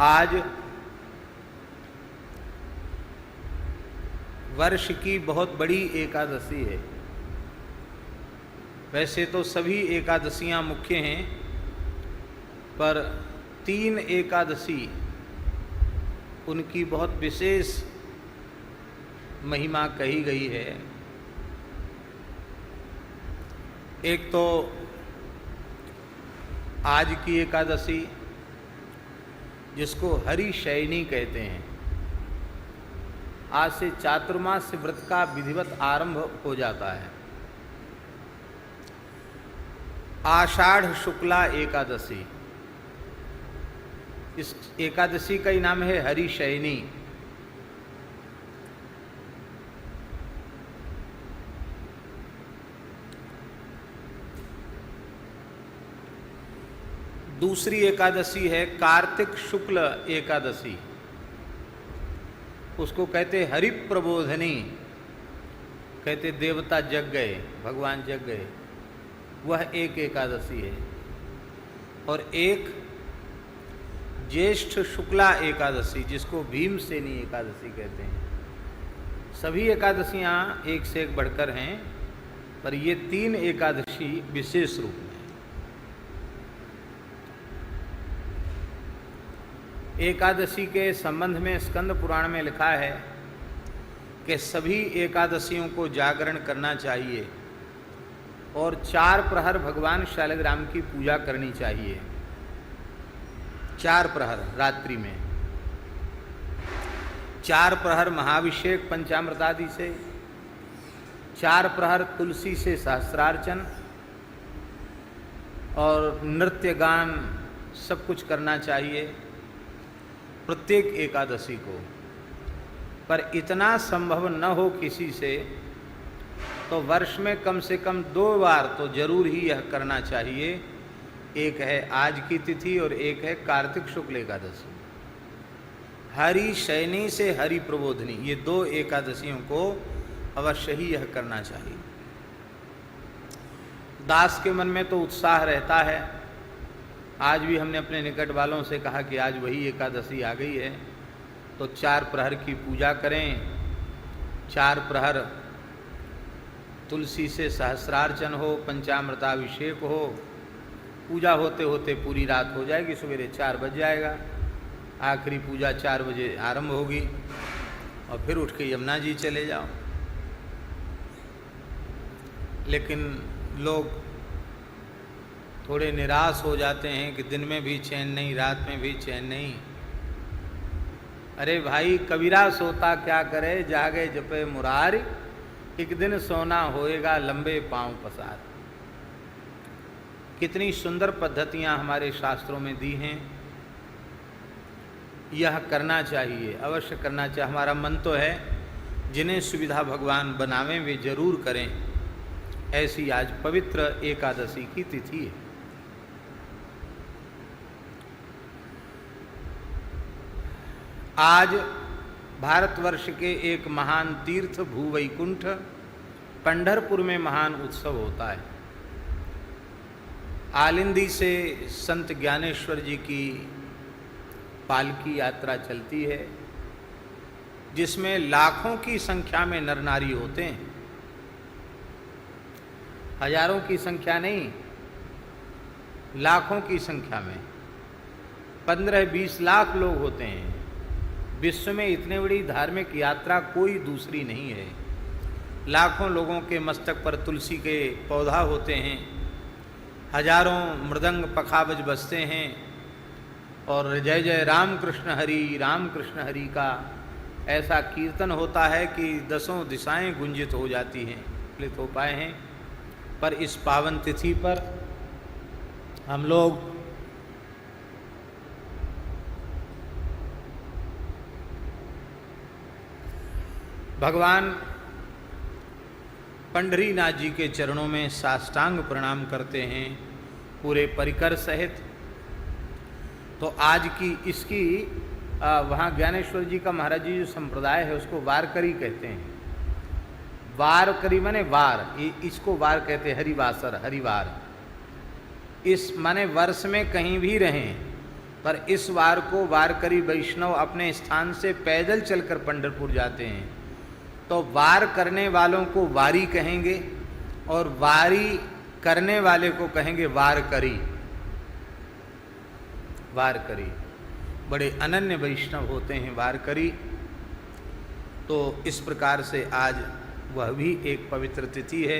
आज वर्ष की बहुत बड़ी एकादशी है। वैसे तो सभी एकादशियां मुख्य हैं, पर 3 एकादशी उनकी बहुत विशेष महिमा कही गई है। एक तो आज की एकादशी, जिसको हरिशयनी कहते हैं। आज से चातुर्मास्य व्रत का विधिवत आरंभ हो जाता है। आषाढ़ शुक्ला एकादशी, इस एकादशी का ही नाम है हरिशयनी। दूसरी एकादशी है कार्तिक शुक्ल एकादशी, उसको कहते हरिप्रबोधनी, कहते देवता जग गए, भगवान जग गए, वह एक एकादशी है। और एक ज्येष्ठ शुक्ला एकादशी, जिसको भीमसेनी एकादशी कहते हैं। सभी एकादशियां एक से एक बढ़कर हैं, पर ये 3 एकादशी विशेष रूप में। एकादशी के संबंध में स्कंद पुराण में लिखा है कि सभी एकादशियों को जागरण करना चाहिए और 4 प्रहर भगवान शालिग्राम की पूजा करनी चाहिए। 4 प्रहर रात्रि में, 4 प्रहर महाभिषेक पंचामृत आदि से, 4 प्रहर तुलसी से सहस्रार्चन और नृत्य गान सब कुछ करना चाहिए प्रत्येक एकादशी को। पर इतना संभव न हो किसी से, तो वर्ष में कम से कम 2 बार तो जरूर ही यह करना चाहिए। एक है आज की तिथि और एक है कार्तिक शुक्ल एकादशी। हरिशयनी से हरि प्रबोधनी, ये 2 एकादशियों को अवश्य ही यह करना चाहिए। दास के मन में तो उत्साह रहता है। आज भी हमने अपने निकट वालों से कहा कि आज वही एकादशी आ गई है, तो 4 प्रहर की पूजा करें। 4 प्रहर तुलसी से सहस्रार्चन हो, पंचामृताभिषेक हो, पूजा होते होते पूरी रात हो जाएगी, सवेरे 4 बज जाएगा, आखिरी पूजा 4 बजे आरंभ होगी और फिर उठ के यमुना जी चले जाओ। लेकिन लोग थोड़े निराश हो जाते हैं कि दिन में भी चैन नहीं, रात में भी चैन नहीं। अरे भाई, कबीरा सोता क्या करे, जागे जपे मुरारी, एक दिन सोना होएगा लंबे पांव पसार। कितनी सुंदर पद्धतियां हमारे शास्त्रों में दी हैं। यह करना चाहिए, अवश्य करना चाहिए। हमारा मन तो है जिन्हें सुविधा भगवान बनावें वे जरूर करें। ऐसी आज पवित्र एकादशी की तिथि है। आज भारतवर्ष के एक महान तीर्थ भूवैकुंठ पंढरपुर में महान उत्सव होता है। आलिंदी से संत ज्ञानेश्वर जी की पालकी यात्रा चलती है, जिसमें लाखों की संख्या में नर नारी होते हैं। हजारों की संख्या नहीं, लाखों की संख्या में 15-20 लाख लोग होते हैं। विश्व में इतनी बड़ी धार्मिक यात्रा कोई दूसरी नहीं है। लाखों लोगों के मस्तक पर तुलसी के पौधा होते हैं, हजारों मृदंग पखावज बजते हैं और जय जय राम कृष्ण हरि का ऐसा कीर्तन होता है कि 10 दिशाएं गुंजित हो जाती हैं, प्लित हो पाए हैं। पर इस पावन तिथि पर हम लोग भगवान पंढरीनाथ जी के चरणों में साष्टांग प्रणाम करते हैं पूरे परिकर सहित। तो आज की इसकी वहाँ ज्ञानेश्वर जी का महाराज जी जो संप्रदाय है उसको वारकरी कहते हैं। वारकरी माने वार, इसको वार कहते हैं, हरिवासर, हरिवार। इस माने वर्ष में कहीं भी रहें पर इस वार को वारकरी वैष्णव अपने स्थान से पैदल चलकर पंढरपुर जाते हैं, तो वार करने वालों को वारी कहेंगे और वारी करने वाले को कहेंगे वारकरी। वारकरी बड़े अनन्य वैष्णव होते हैं वारकरी। तो इस प्रकार से आज वह भी एक पवित्र तिथि है।